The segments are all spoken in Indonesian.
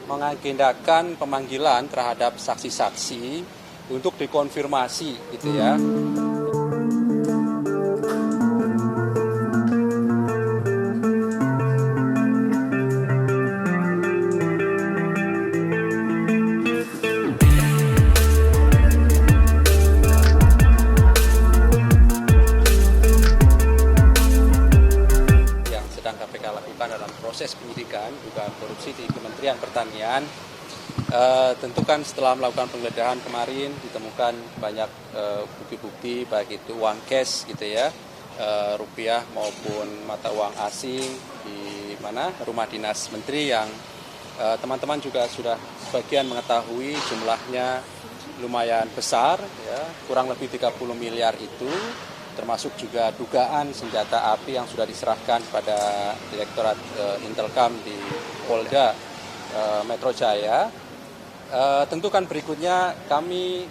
mengagendakan pemanggilan terhadap saksi-saksi untuk dikonfirmasi gitu ya. Yang sedang KPK lakukan dalam proses penyidikan dugaan korupsi di Kementerian Pertanian. Tentu kan setelah melakukan penggeledahan kemarin ditemukan banyak bukti-bukti baik itu uang cash gitu ya, rupiah maupun mata uang asing di mana rumah dinas menteri yang teman-teman juga sudah sebagian mengetahui jumlahnya lumayan besar ya, kurang lebih 30 miliar itu, termasuk juga dugaan senjata api yang sudah diserahkan pada Direktorat Intelkam di Polda Metro Jaya. Tentu kan berikutnya kami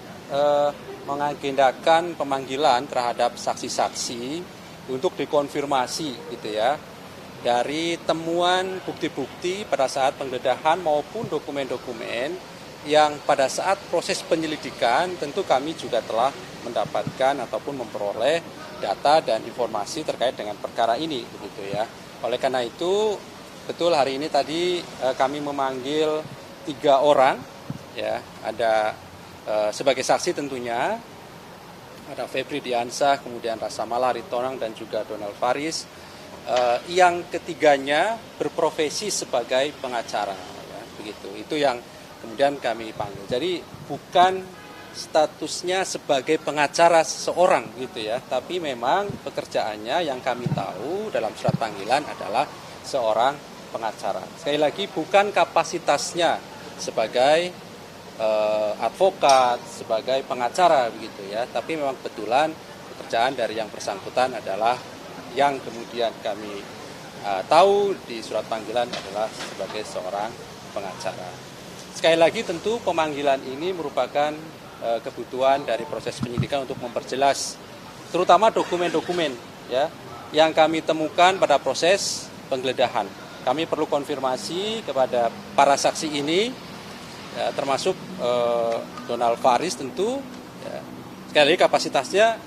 mengagendakan pemanggilan terhadap saksi-saksi untuk dikonfirmasi gitu ya, dari temuan bukti-bukti pada saat penggeledahan maupun dokumen-dokumen yang pada saat proses penyelidikan tentu kami juga telah mendapatkan ataupun memperoleh data dan informasi terkait dengan perkara ini begitu ya. Oleh karena itu betul hari ini tadi kami memanggil 3 orang ya, ada sebagai saksi tentunya ada Febri Diansah, kemudian Rasamala Ritonang dan juga Donald Faris, yang ketiganya berprofesi sebagai pengacara ya, begitu. Itu yang kemudian kami panggil. Jadi bukan statusnya sebagai pengacara seseorang gitu ya, tapi memang pekerjaannya yang kami tahu dalam surat panggilan adalah seorang pengacara. Sekali lagi bukan kapasitasnya sebagai advokat, sebagai pengacara begitu ya, tapi memang kebetulan pekerjaan dari yang bersangkutan adalah yang kemudian kami tahu di surat panggilan adalah sebagai seorang pengacara. Sekali lagi tentu pemanggilan ini merupakan kebutuhan dari proses penyidikan untuk memperjelas terutama dokumen-dokumen ya yang kami temukan pada proses penggeledahan. Kami perlu konfirmasi kepada para saksi ini ya, termasuk Donald Faris tentu ya. Sekali lagi kapasitasnya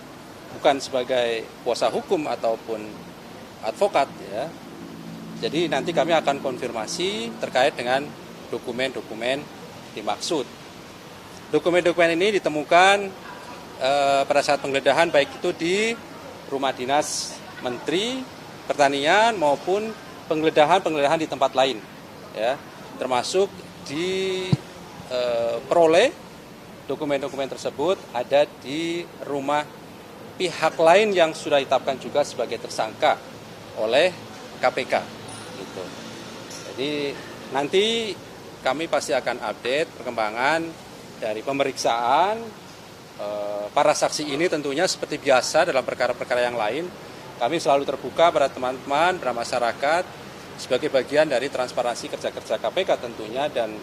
bukan sebagai kuasa hukum ataupun advokat ya. Jadi nanti kami akan konfirmasi terkait dengan dokumen-dokumen dimaksud. Dokumen-dokumen ini ditemukan pada saat penggeledahan baik itu di rumah dinas Menteri Pertanian maupun penggeledahan di tempat lain, ya, termasuk diperoleh dokumen-dokumen tersebut ada di rumah pihak lain yang sudah ditetapkan juga sebagai tersangka oleh KPK. Gitu. Jadi nanti kami pasti akan update perkembangan dari pemeriksaan para saksi ini tentunya seperti biasa dalam perkara-perkara yang lain. Kami selalu terbuka pada teman-teman, pada masyarakat sebagai bagian dari transparansi kerja-kerja KPK tentunya, dan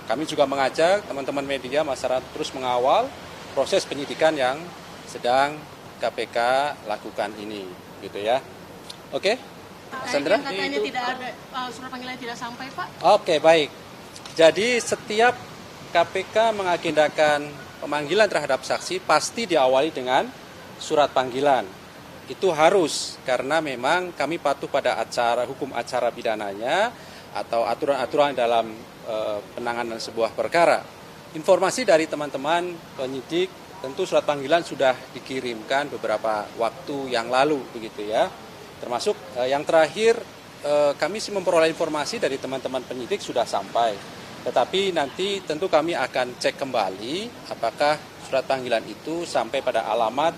kami juga mengajak teman-teman media, masyarakat terus mengawal proses penyidikan yang sedang KPK lakukan ini, gitu ya. Oke? Sandra? Katanya tidak ada surat panggilan tidak sampai, Pak. Oke, baik. Jadi setiap KPK mengagendakan pemanggilan terhadap saksi pasti diawali dengan surat panggilan. Itu harus, karena memang kami patuh pada hukum acara pidananya atau aturan-aturan dalam penanganan sebuah perkara. Informasi dari teman-teman penyidik tentu surat panggilan sudah dikirimkan beberapa waktu yang lalu begitu ya. Termasuk yang terakhir kami sih memperoleh informasi dari teman-teman penyidik sudah sampai. Tetapi nanti tentu kami akan cek kembali apakah surat panggilan itu sampai pada alamat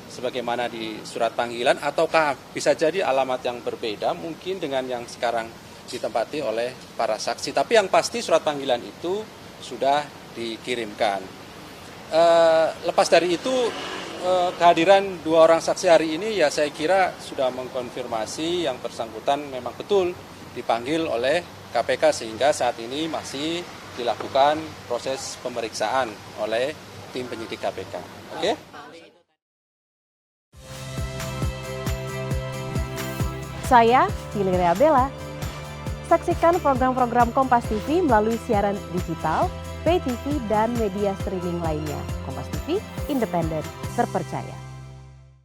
sebagaimana di surat panggilan ataukah bisa jadi alamat yang berbeda mungkin dengan yang sekarang ditempati oleh para saksi. Tapi yang pasti surat panggilan itu sudah dikirimkan. Lepas dari itu kehadiran 2 orang saksi hari ini ya saya kira sudah mengkonfirmasi yang bersangkutan memang betul dipanggil oleh KPK sehingga saat ini masih dilakukan proses pemeriksaan oleh tim penyidik KPK. Oke? Saya Viliria Bella. Saksikan program-program Kompas TV melalui siaran digital, pay TV, dan media streaming lainnya. Kompas TV, independen, terpercaya.